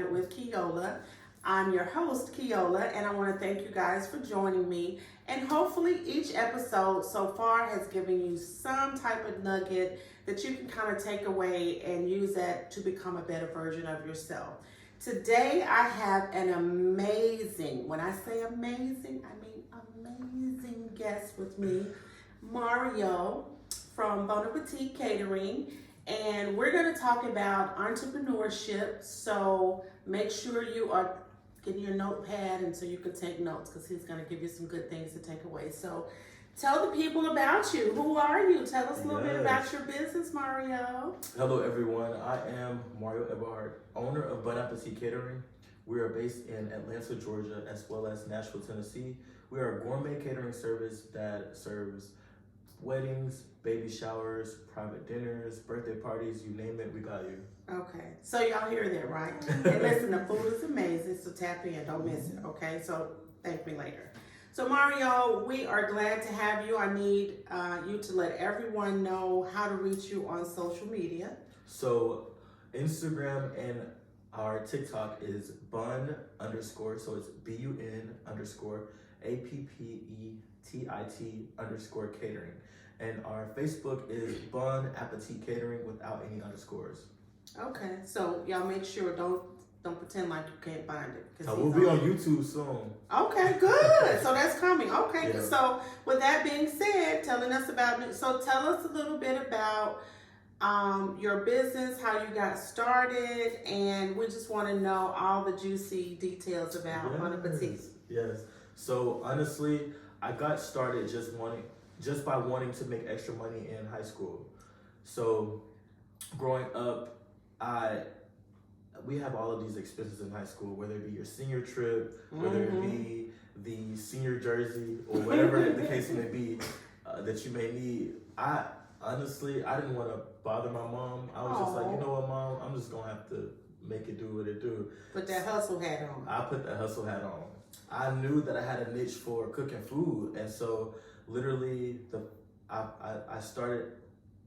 Night with Keola. I'm your host, Keola, and I want to thank you guys for joining me. And hopefully each episode so far has given you some type of nugget that you can kind of take away and use that to become a better version of yourself. Today I have an amazing, when I say amazing, I mean amazing guest with me, Mario from Bon Appetit Catering. And we're going to talk about entrepreneurship. So make sure you are getting your notepad and so you can take notes because he's going to give you some good things to take away. So tell the people about you. Who are you? Tell us a little bit about your business, Mario. Hello, everyone. I am Mario Eberhard, owner of Bon Appetit Catering. We are based in Atlanta, Georgia, as well as Nashville, Tennessee. We are a gourmet catering service that serves weddings, baby showers, private dinners, birthday parties, you name it, we got you. Okay, so y'all hear that, right? And listen, the food is amazing, so tap in, don't miss it, okay? So thank me later. So Mario, we are glad to have you. I need you to let everyone know how to reach you on social media. So Instagram and our TikTok is bun_, so it's BUN_APPETIT_catering. And our Facebook is Bon Appetit Catering without any underscores. Okay, so y'all make sure don't pretend like you can't find it. We'll be on YouTube soon. Okay, good. So that's coming. Okay, Yeah. So with that being said, tell us a little bit about your business, how you got started, and we just want to know all the juicy details about Bon Appetit. Yes. So honestly, I got started just by wanting to make extra money in high school. So growing up, we have all of these expenses in high school, whether it be your senior trip, whether it be the senior jersey, or whatever the case may be that you may need. I didn't want to bother my mom. I was just like, you know what, Mom, I'm just gonna have to make it do what it do. Put that hustle hat on. I put that hustle hat on. I knew that I had a niche for cooking food, and so literally I started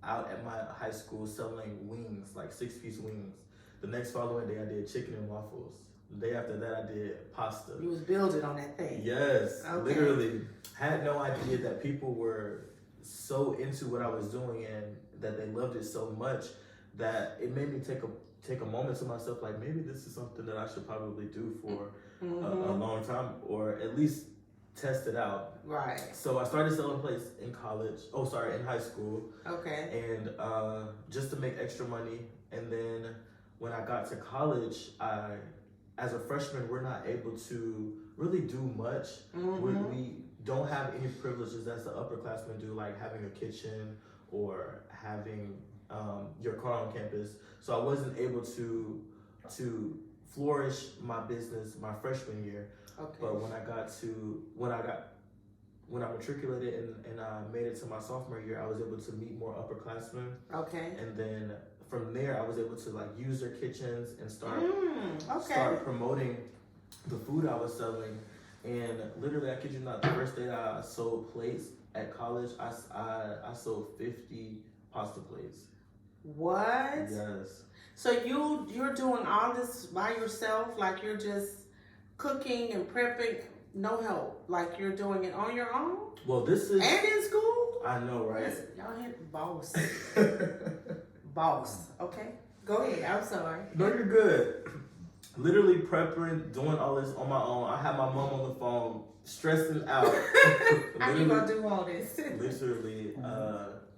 out at my high school selling wings, like 6-piece wings. The next following day I did chicken and waffles. The day after that I did pasta. You was building on that thing. Yes, okay. Literally. Had no idea that people were so into what I was doing and that they loved it so much that it made me take a moment to myself, like maybe this is something that I should probably do for a long time, or at least test it out. Right. So I started selling plates in high school. Okay. And just to make extra money. And then when I got to college, as a freshman, we're not able to really do much. We don't have any privileges as the upperclassmen do, like having a kitchen or having your car on campus. So I wasn't able to flourish my business my freshman year. Okay. But when I matriculated and I made it to my sophomore year, I was able to meet more upperclassmen. Okay. And then from there, I was able to like use their kitchens and start promoting the food I was selling. And literally, I kid you not, the first day I sold plates at college, I sold 50 pasta plates. What? Yes. So you're doing all this by yourself, like you're just cooking and prepping, no help, like you're doing it on your own? Well, this is... And in school? I know, right? Listen, y'all hit boss. Boss. Okay, go ahead. I'm sorry. No, you're good. Literally prepping, doing all this on my own. I had my mom on the phone, stressing out. How you gonna do all this? Literally,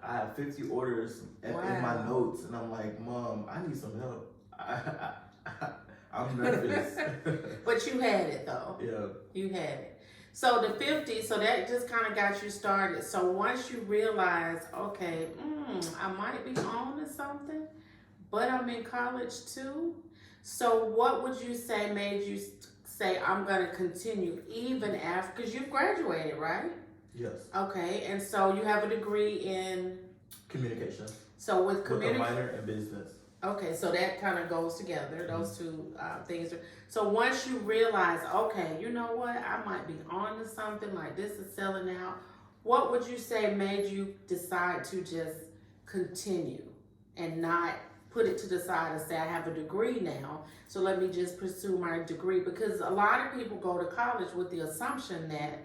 I have 50 orders in my notes, and I'm like, Mom, I need some help. I'm nervous. But you had it though. Yeah. You had it. So the 50, so that just kind of got you started. So once you realize, okay, I might be on to something, but I'm in college too. So what would you say made you say, I'm going to continue even after, because you've graduated, right? Yes. Okay, and so you have a degree in? Communication. So with a minor in business. Okay, so that kind of goes together, those two things. So once you realize, okay, you know what, I might be on to something, like this is selling out, what would you say made you decide to just continue and not put it to the side and say, I have a degree now, so let me just pursue my degree. Because a lot of people go to college with the assumption that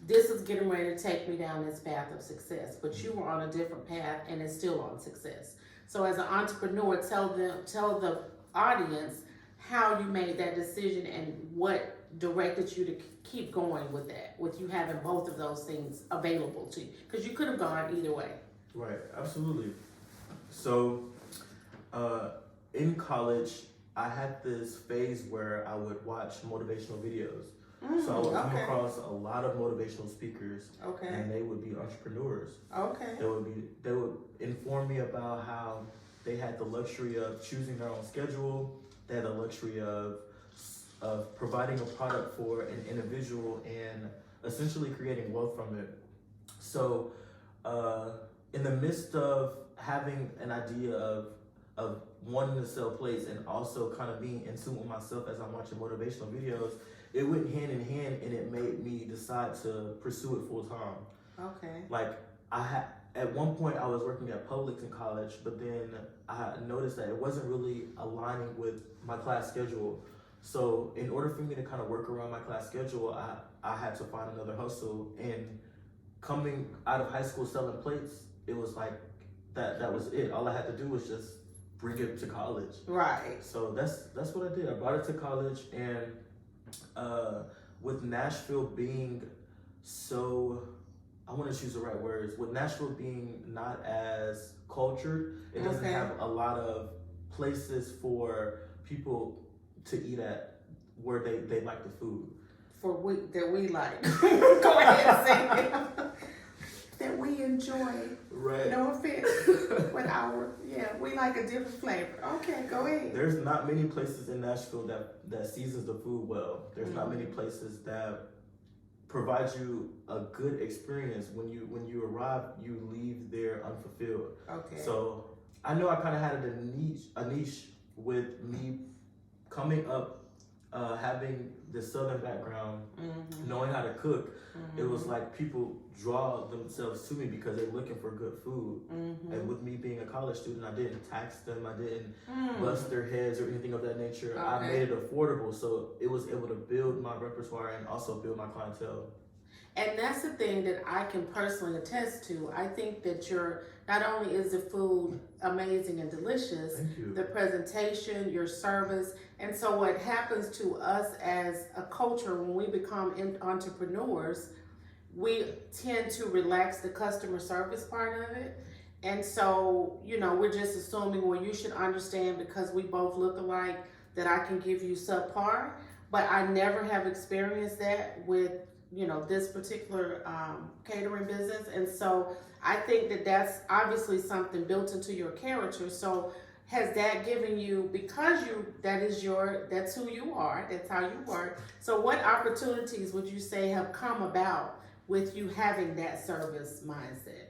this is getting ready to take me down this path of success, but you were on a different path and it's still on success. So as an entrepreneur, tell the audience how you made that decision and what directed you to keep going with that, with you having both of those things available to you, because you could have gone either way. Right, absolutely. So, in college, I had this phase where I would watch motivational videos. So I would come across a lot of motivational speakers, and they would be entrepreneurs. They would inform me about how they had the luxury of choosing their own schedule. They had the luxury of providing a product for an individual and essentially creating wealth from it. So, in the midst of having an idea of wanting to sell plates and also kind of being in tune with myself as I'm watching motivational videos, it went hand in hand, and it made me decide to pursue it full time. Like, at one point I was working at Publix in college, but then I noticed that it wasn't really aligning with my class schedule. So in order for me to kind of work around my class schedule, I had to find another hustle. And coming out of high school selling plates, it was like that was it. All I had to do was just bring it to college. Right. So that's what I did. I brought it to college, and with Nashville being so, I want to choose the right words, with Nashville being not as cultured, it doesn't have a lot of places for people to eat at where they like the food. That we like. Go ahead and say it. That we enjoy. Right. No offense. We like a different flavor. Okay, go ahead. There's not many places in Nashville that seasons the food well. There's not many places that provide you a good experience. When you arrive, you leave there unfulfilled. So I know I kind of had a niche with me coming up, having the Southern background, knowing how to cook. It was like people draw themselves to me because they're looking for good food. And with me being a college student, I didn't tax them, I didn't bust their heads or anything of that nature. I made it affordable, so it was able to build my repertoire and also build my clientele. And that's the thing that I can personally attest to. I think that not only is the food amazing and delicious, the presentation, your service. And so what happens to us as a culture when we become entrepreneurs, we tend to relax the customer service part of it. And so, we're just assuming, well, you should understand because we both look alike that I can give you subpar. But I never have experienced that with this particular catering business. And so I think that that's obviously something built into your character. So has that given you, because that's who you are, that's how you work. So what opportunities would you say have come about with you having that service mindset?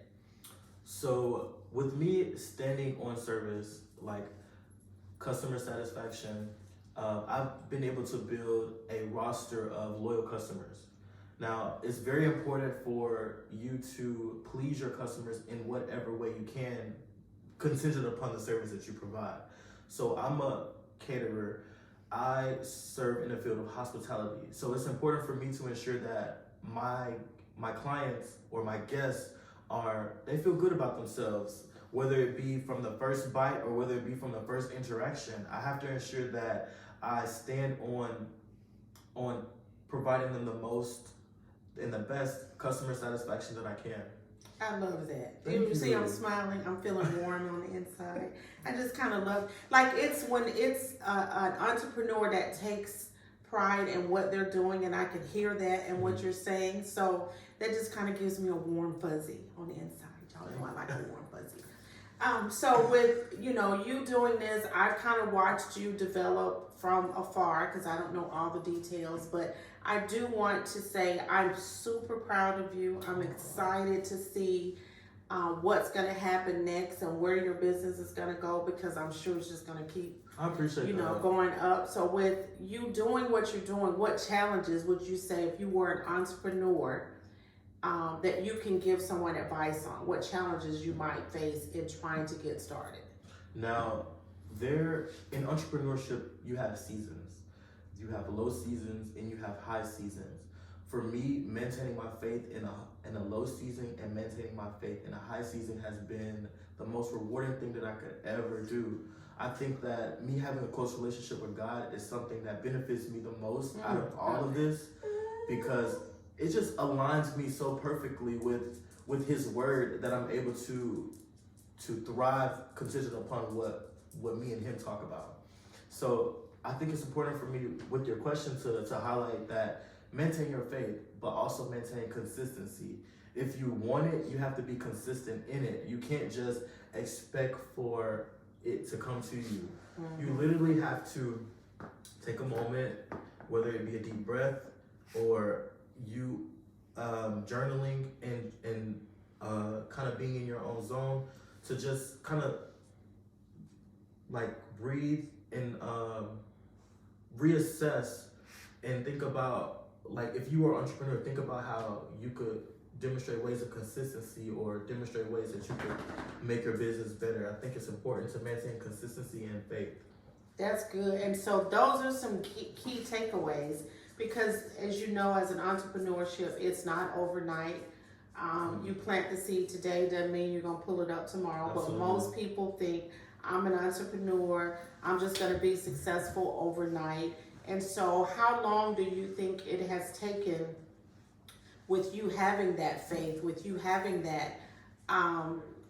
So with me standing on service, like customer satisfaction, I've been able to build a roster of loyal customers. Now, it's very important for you to please your customers in whatever way you can, contingent upon the service that you provide. So I'm a caterer. I serve in the field of hospitality. So it's important for me to ensure that my clients or my guests they feel good about themselves, whether it be from the first bite or whether it be from the first interaction. I have to ensure that I stand on providing them the most and the best customer satisfaction that I can. I love that. Thank you you. See, I'm smiling. I'm feeling warm on the inside. I just kind of love, it's when it's an entrepreneur that takes pride in what they're doing, and I can hear that in what you're saying. So that just kind of gives me a warm fuzzy on the inside. Y'all know I like a warm fuzzy. So with, you doing this, I've kind of watched you develop from afar because I don't know all the details, but I do want to say I'm super proud of you. I'm excited to see what's going to happen next and where your business is going to go, because I'm sure it's just going to keep going up. So with you doing what you're doing, what challenges would you say, if you were an entrepreneur, that you can give someone advice on? What challenges you might face in trying to get started? Now, there in entrepreneurship, you have seasons. You have low seasons and you have high seasons. For me, maintaining my faith in a low season and maintaining my faith in a high season has been the most rewarding thing that I could ever do. I think that me having a close relationship with God is something that benefits me the most out of all of this, because it just aligns me so perfectly with His word that I'm able to thrive contingent upon what me and Him talk about. So I think it's important for me with your question to highlight that maintain your faith, but also maintain consistency. If you want it, you have to be consistent in it. You can't just expect for it to come to you. You literally have to take a moment, whether it be a deep breath or you journaling and kind of being in your own zone, to just kind of like breathe and reassess and think about, like, if you were an entrepreneur, think about how you could demonstrate ways of consistency or demonstrate ways that you could make your business better. I think it's important to maintain consistency and faith. That's good. And so those are some key takeaways, because as you know, as an entrepreneurship, it's not overnight. You plant the seed today doesn't mean you're going to pull it up tomorrow. Absolutely. But most people think, I'm an entrepreneur, I'm just going to be successful overnight. And so how long do you think it has taken with you having that faith, with you having that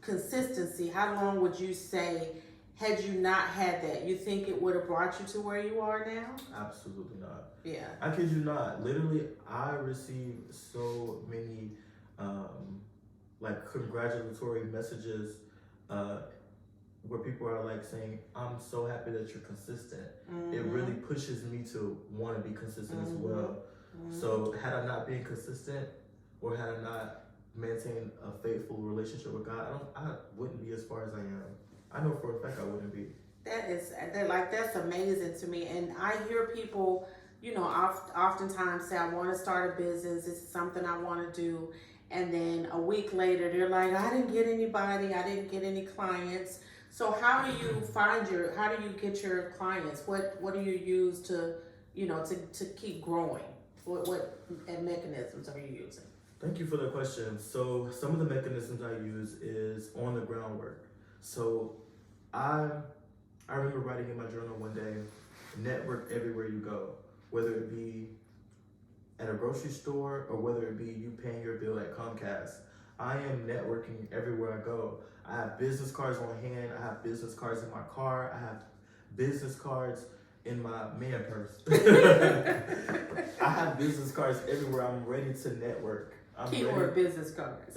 consistency? How long would you say, had you not had that, you think it would have brought you to where you are now? Absolutely not. Yeah. I kid you not. Literally, I received so many like congratulatory messages where people are like saying, I'm so happy that you're consistent. It really pushes me to want to be consistent as well. So had I not been consistent, or had I not maintained a faithful relationship with God, I wouldn't be as far as I am. I know for a fact I wouldn't be. That's amazing to me. And I hear people, oftentimes say, I want to start a business. This is something I want to do. And then a week later, they're like, I didn't get anybody. I didn't get any clients. So how do you how do you get your clients? What do you use to keep growing? What mechanisms are you using? Thank you for the question. So some of the mechanisms I use is on the ground work. So I remember writing in my journal one day, network everywhere you go, whether it be at a grocery store or whether it be you paying your bill at Comcast. I am networking everywhere I go. I have business cards on hand. I have business cards in my car. I have business cards in my man purse. I have business cards everywhere. I'm ready to network. Keyword business cards.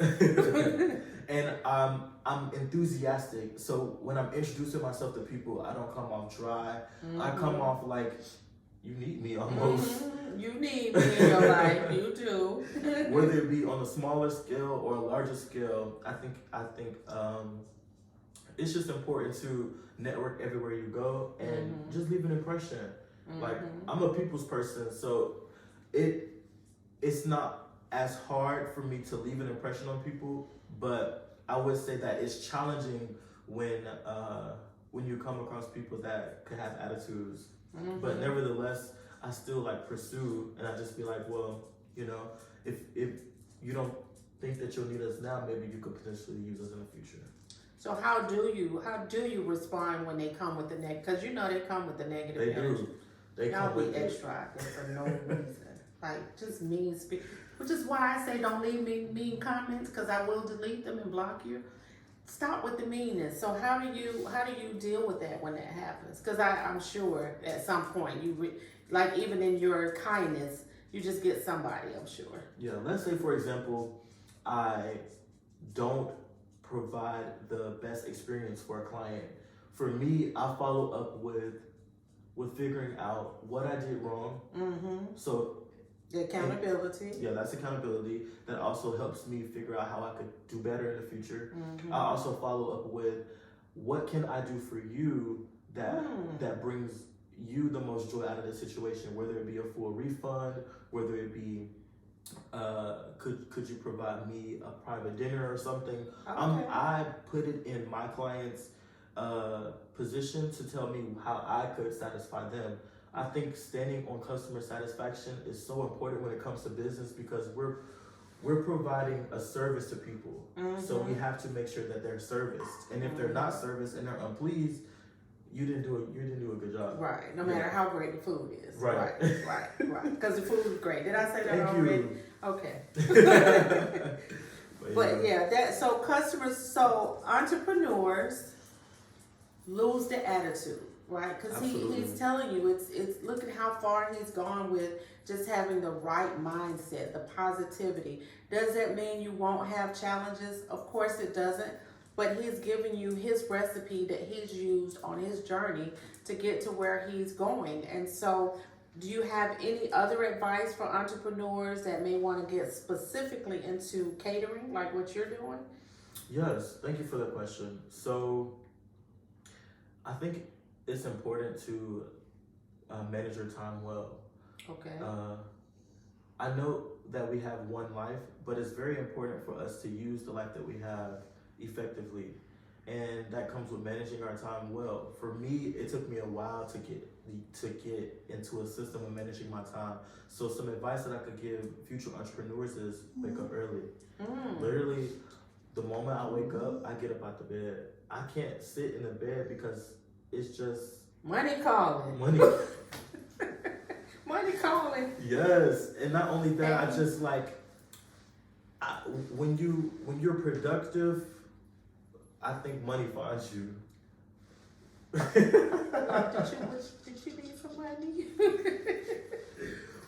And I'm enthusiastic. So when I'm introducing myself to people, I don't come off dry. I come off like, you need me almost. You need me in your life. You do. Whether it be on a smaller scale or a larger scale, I think it's just important to network everywhere you go and just leave an impression. Like, I'm a people's person, so it's not as hard for me to leave an impression on people, but I would say that it's challenging when you come across people that could have attitudes. But nevertheless, I still pursue, and I just be like, well, if you don't think that you'll need us now, maybe you could potentially use us in the future. So how do you respond when they come with the negative? Because they come with the negative energy. They Y'all come be with extra out there for no reason. Just mean speak. Which is why I say don't leave me mean comments, because I will delete them and block you. Stop with the meanness. So how do you deal with that when that happens? Because I'm sure at some point even in your kindness, you just get somebody, I'm sure. Yeah, let's say for example, I don't provide the best experience for a client. For me, I follow up with figuring out what I did wrong. So the accountability. Yeah, that's accountability. That also helps me figure out how I could do better in the future. I also follow up with what can I do for you that brings you the most joy out of the situation, whether it be a full refund, whether it be could you provide me a private dinner or something. Okay. I put it in my clients' position to tell me how I could satisfy them. I think standing on customer satisfaction is so important when it comes to business because we're providing a service to people. So we have to make sure that they're serviced. And if they're not serviced and they're unpleased, you didn't do a good job. Right. No matter how great the food is. Right. Right. Because the food is great. Did I say that Thank already? you. Okay. But So entrepreneurs lose the attitude, right? Because he's telling you it's look at how far he's gone with just having the right mindset, the positivity. Does that mean you won't have challenges? Of course it doesn't. But he's giving you his recipe that he's used on his journey to get to where he's going. And so, do you have any other advice for entrepreneurs that may want to get specifically into catering, like what you're doing? Yes, thank you for that question. So, I think it's important to manage your time well. Okay. I know that we have one life, but it's very important for us to use the life that we have effectively, and that comes with managing our time well. For me, it took me a while to get into a system of managing my time. So some advice that I could give future entrepreneurs is wake up early. Literally, the moment I wake up, I get up out the bed. I can't sit in the bed because it's just money calling. Money calling. Yes, and not only that, I just when you're productive, I think money finds you. Did you need some money?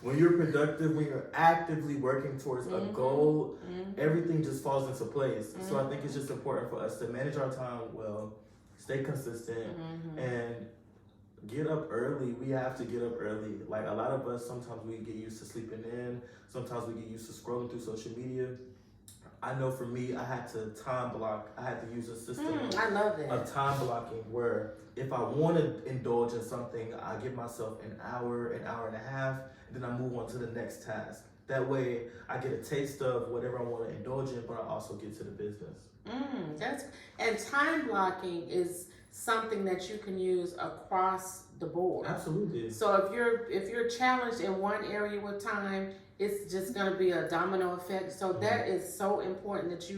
When you're productive, when you're actively working towards a goal, everything just falls into place. So I think it's just important for us to manage our time well, stay consistent, and get up early. We have to get up early. Like a lot of us, sometimes we get used to sleeping in. Sometimes we get used to scrolling through social media. I know for me, I had to time block. I had to use a system I love that. of time blocking where if I want to indulge in something, I give myself an hour and a half, and then I move on to the next task. That way, I get a taste of whatever I want to indulge in, but I also get to the business. And time blocking is something that you can use across the board. Absolutely. So if you're challenged in one area with time, it's just going to be a domino effect. So that is so important that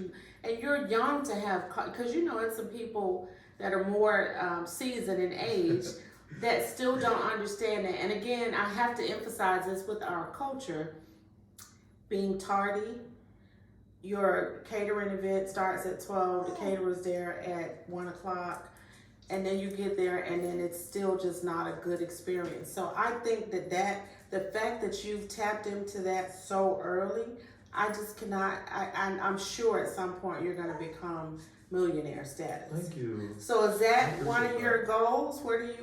you're young to have, because it's some people that are more seasoned in age that still don't understand that. And again, I have to emphasize this with our culture, being tardy. Your catering event starts at 12, the caterer's there at 1 o'clock, and then you get there and then it's still just not a good experience. So I think that the fact that you've tapped into that so early, I just cannot, I'm sure at some point you're going to become millionaire status. Thank you. So is that one of your goals? Where do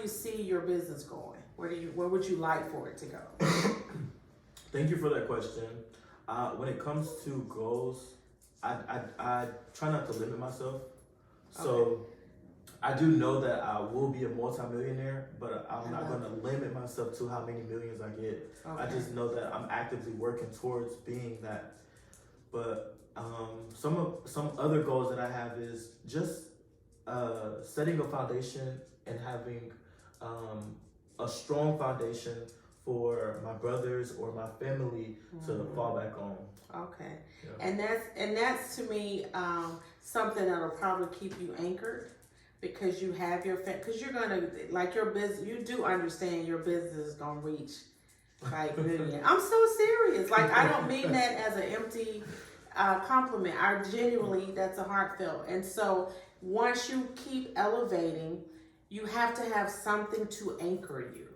you see your business going? Where would you like for it to go? Thank you for that question. When it comes to goals, I try not to limit myself. So I do know that I will be a multimillionaire, but I'm not going to limit myself to how many millions I get. I just know that I'm actively working towards being that. But some other goals that I have is just setting a foundation and having a strong foundation for my brothers or my family to fall back on. Okay. Yeah. And that's to me something that'll probably keep you anchored, because you have because you're gonna, like, your business, you do understand your business is gonna reach like million. I'm so serious. Like, I don't mean that as an empty compliment. I genuinely, that's a heartfelt. And so once you keep elevating, you have to have something to anchor you,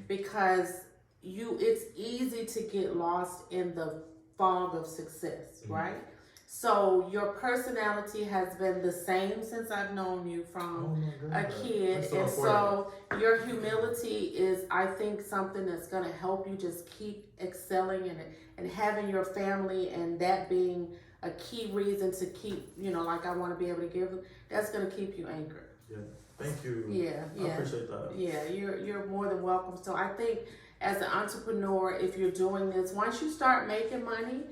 because it's easy to get lost in the fog of success, right? So your personality has been the same since I've known you from a kid. So your humility is, I think, something that's going to help you just keep excelling and having your family, and that being a key reason to keep, like, I want to be able to give them, that's going to keep you anchored. Yeah. Thank you. Yeah. I appreciate that. Yeah, you're more than welcome. So I think as an entrepreneur, if you're doing this, once you start making money,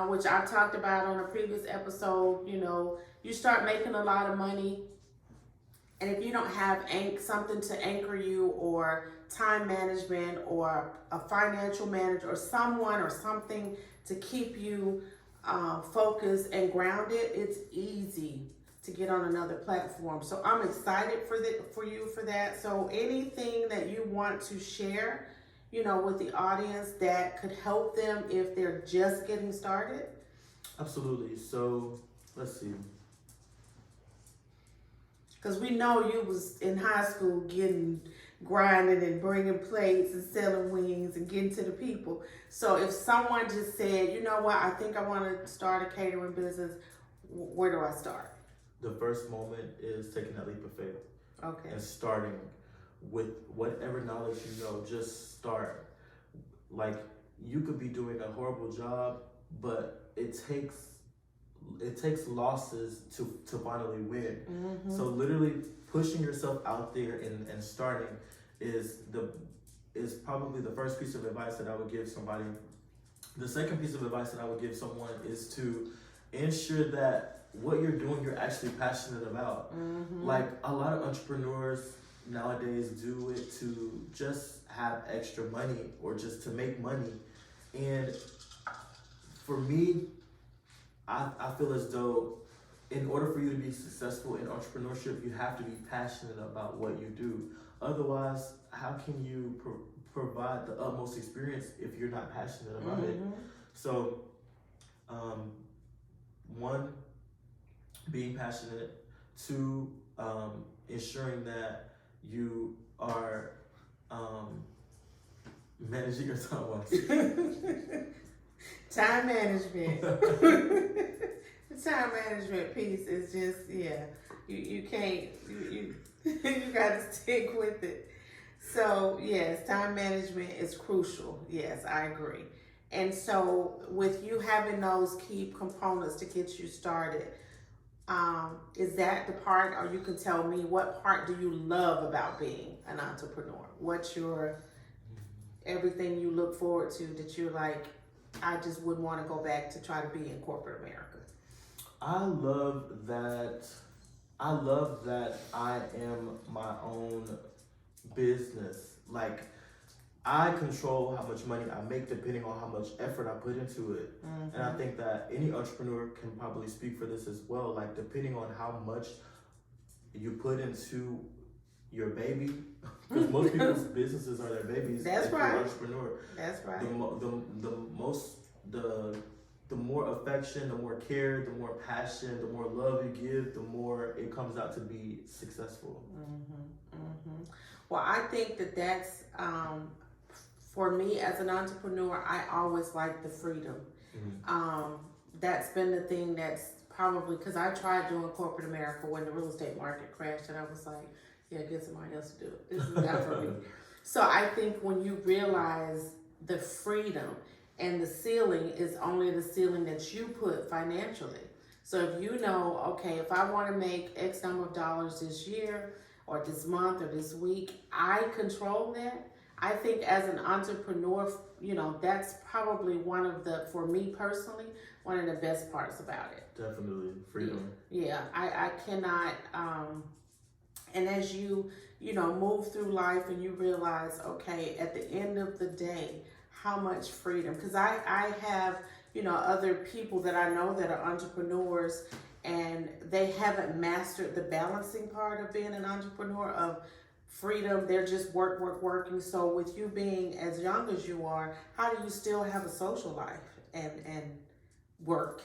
which I've talked about on a previous episode, you start making a lot of money, And if you don't have something to anchor you, or time management, or a financial manager, or someone or something to keep you focused and grounded, it's easy to get on another platform. So I'm excited for you for that. So anything that you want to share, with the audience that could help them if they're just getting started? Absolutely. So let's see. Because we know you was in high school grinding and bringing plates and selling wings and getting to the people. So if someone just said, you know what, I think I want to start a catering business, where do I start? The first moment is taking that leap of faith. Okay. And starting with whatever knowledge you know. Just start. Like, you could be doing a horrible job, but it takes losses to finally win. Mm-hmm. So literally pushing yourself out there and starting is probably the first piece of advice that I would give somebody. The second piece of advice that I would give someone is to ensure that what you're doing, you're actually passionate about. Mm-hmm. Like, a lot of entrepreneurs nowadays do it to just have extra money or just to make money. And for me, I feel as though in order for you to be successful in entrepreneurship, you have to be passionate about what you do. Otherwise, how can you provide the utmost experience if you're not passionate about it? So, one, being passionate. Two, ensuring that you are managing your time wisely. Time management. The time management piece is just, you can't, you gotta stick with it. So yes, time management is crucial. Yes, I agree. And so with you having those key components to get you started, is that the part, or you can tell me, what part do you love about being an entrepreneur? What's your everything you look forward to that you're like, I just wouldn't want to go back to try to be in corporate America? I love that I am my own business. Like, I control how much money I make depending on how much effort I put into it. Mm-hmm. And I think that any entrepreneur can probably speak for this as well. Like, depending on how much you put into your baby, because most people's businesses are their babies. That's right. You're an entrepreneur. That's right. The more affection, the more care, the more passion, the more love you give, the more it comes out to be successful. Mm-hmm. Mm-hmm. Well, I think that's for me as an entrepreneur, I always like the freedom. Mm-hmm. That's been the thing that's probably, because I tried doing corporate America when the real estate market crashed, and I was like, yeah, get somebody else to do it. This is not for me. So I think when you realize the freedom, and the ceiling is only the ceiling that you put financially. So if you know, okay, if I want to make X number of dollars this year or this month or this week, I control that. I think as an entrepreneur, that's probably one of the, for me personally, one of the best parts about it. Definitely, freedom. Yeah, I cannot, and as you move through life and you realize, okay, at the end of the day, how much freedom, because I have, other people that I know that are entrepreneurs, and they haven't mastered the balancing part of being an entrepreneur, of freedom. They're just working. So with you being as young as you are, how do you still have a social life and work?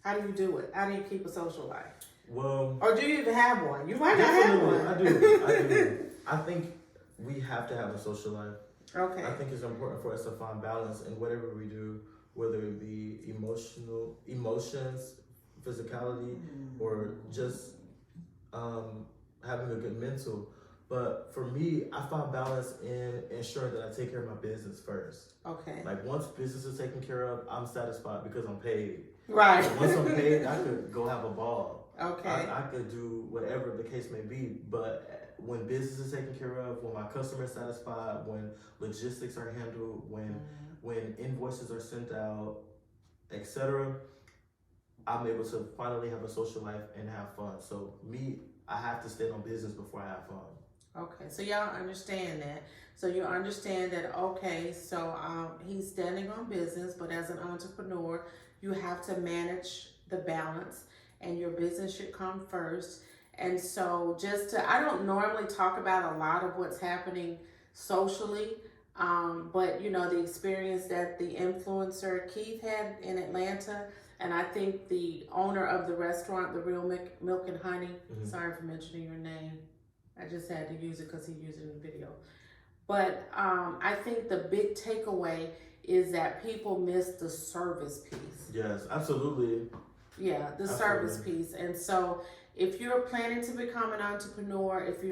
How do you do it? How do you keep a social life? Well, or do you even have one? You might not have one. I do. I think we have to have a social life. Okay. I think it's important for us to find balance in whatever we do, whether it be emotions, physicality, or just having a good mental. But for me, I find balance in ensuring that I take care of my business first. Okay. Like, once business is taken care of, I'm satisfied because I'm paid. Right. Like, once I'm paid, I could go have a ball. Okay. I could do whatever the case may be. But when business is taken care of, when my customer is satisfied, when logistics are handled, when invoices are sent out, etc., I'm able to finally have a social life and have fun. So me, I have to stand on business before I have fun. Okay, so y'all understand that. So you understand that, okay, so he's standing on business, but as an entrepreneur, you have to manage the balance and your business should come first. And so I don't normally talk about a lot of what's happening socially, but the experience that the influencer Keith had in Atlanta, and I think the owner of the restaurant, The Real Milk and Honey, sorry for mentioning your name. I just had to use it because he used it in the video. But I think the big takeaway is that people miss the service piece. Yes, absolutely. Yeah, the service piece. And so if you're planning to become an entrepreneur, if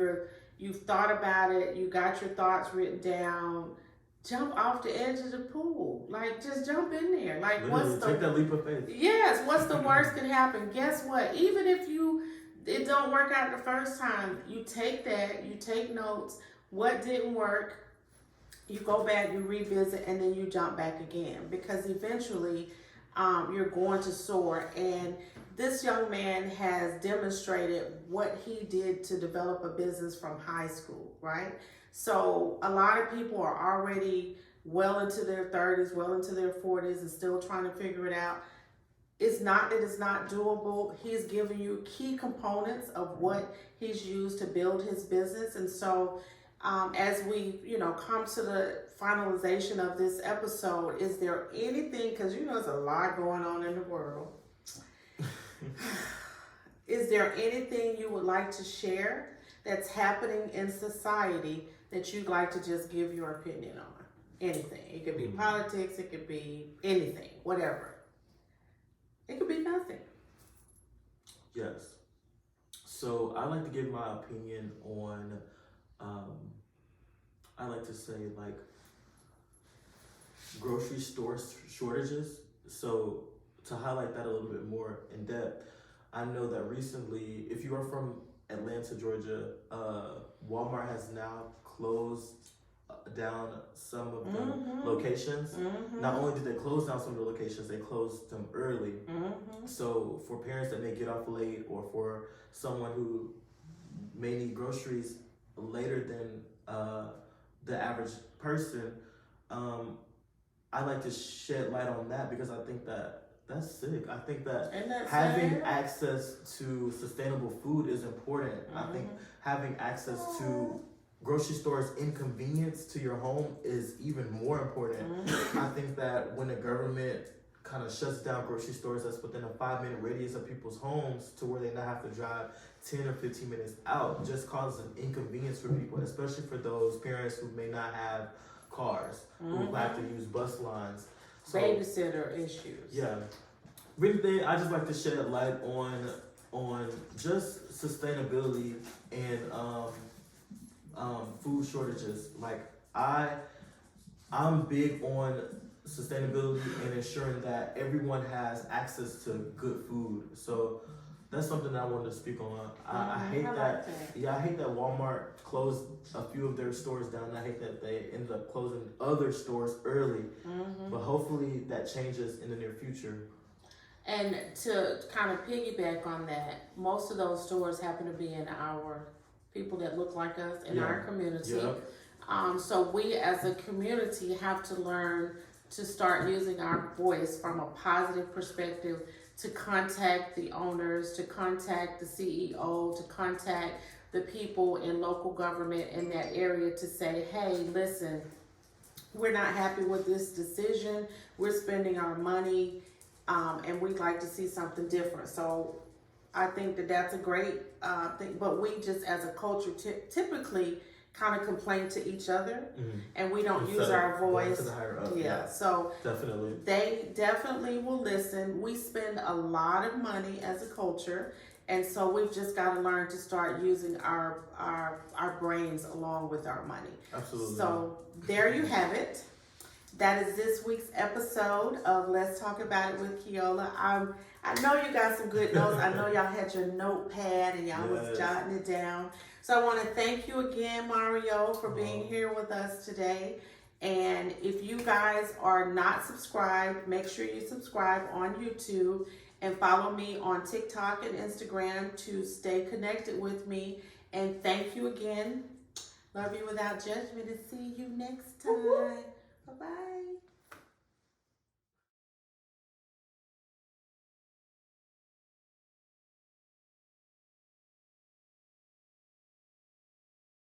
you've thought about it, you got your thoughts written down, jump off the edge of the pool. Like, just jump in there. Like, take that leap of faith. Yes, what's the worst can happen? Guess what? Even if it don't work out the first time, you take that, you take notes. What didn't work, you go back, you revisit, and then you jump back again, because eventually you're going to soar. And this young man has demonstrated what he did to develop a business from high school, right? So a lot of people are already well into their 30s, well into their 40s, and still trying to figure it out. It's not that it's not doable. He's giving you key components of what he's used to build his business. And so as we, come to the finalization of this episode, is there anything, because there's a lot going on in the world. Is there anything you would like to share that's happening in society that you'd like to just give your opinion on? Anything. It could be politics, it could be anything, whatever. It could be nothing. Yes. So I like to give my opinion on, I like to say, like, grocery store shortages. So to highlight that a little bit more in depth, I know that recently, if you are from Atlanta, Georgia, Walmart has now closed down some of the locations. Not only did they close down some of the locations, they closed them early. So for parents that may get off late, or for someone who may need groceries later than the average person, I like to shed light on that, because I think that's sick. I think that having access to sustainable food is important. I think having access to grocery stores in convenience to your home is even more important. I think that when the government kind of shuts down grocery stores that's within a 5-minute radius of people's homes, to where they not have to drive 10 or 15 minutes out, just causes an inconvenience for people, especially for those parents who may not have cars, who have to use bus lines. So, babysitter issues. Yeah. Really, I just like to shed light on just sustainability and food shortages. Like, I'm big on sustainability and ensuring that everyone has access to good food. So that's something that I wanted to speak on. I hate that. Yeah, I hate that Walmart closed a few of their stores down. I hate that they ended up closing other stores early. But hopefully that changes in the near future. And to kind of piggyback on that, most of those stores happen to be in our people that look like us in our community. So we as a community have to learn to start using our voice from a positive perspective, to contact the owners, to contact the CEO, to contact the people in local government in that area to say, hey, listen, we're not happy with this decision. We're spending our money and we'd like to see something different. So I think that that's a great thing, but we just as a culture typically kind of complain to each other and we don't use our voice. To the higher up, So definitely they definitely will listen. We spend a lot of money as a culture, and so we've just got to learn to start using our brains along with our money. Absolutely. So there you have it. That is this week's episode of Let's Talk About It with Keola. I know you got some good notes. I know y'all had your notepad and y'all was jotting it down. So I want to thank you again, Mario, for being here with us today. And if you guys are not subscribed, make sure you subscribe on YouTube and follow me on TikTok and Instagram to stay connected with me. And thank you again. Love you without judgment, and see you next time. Bye-bye.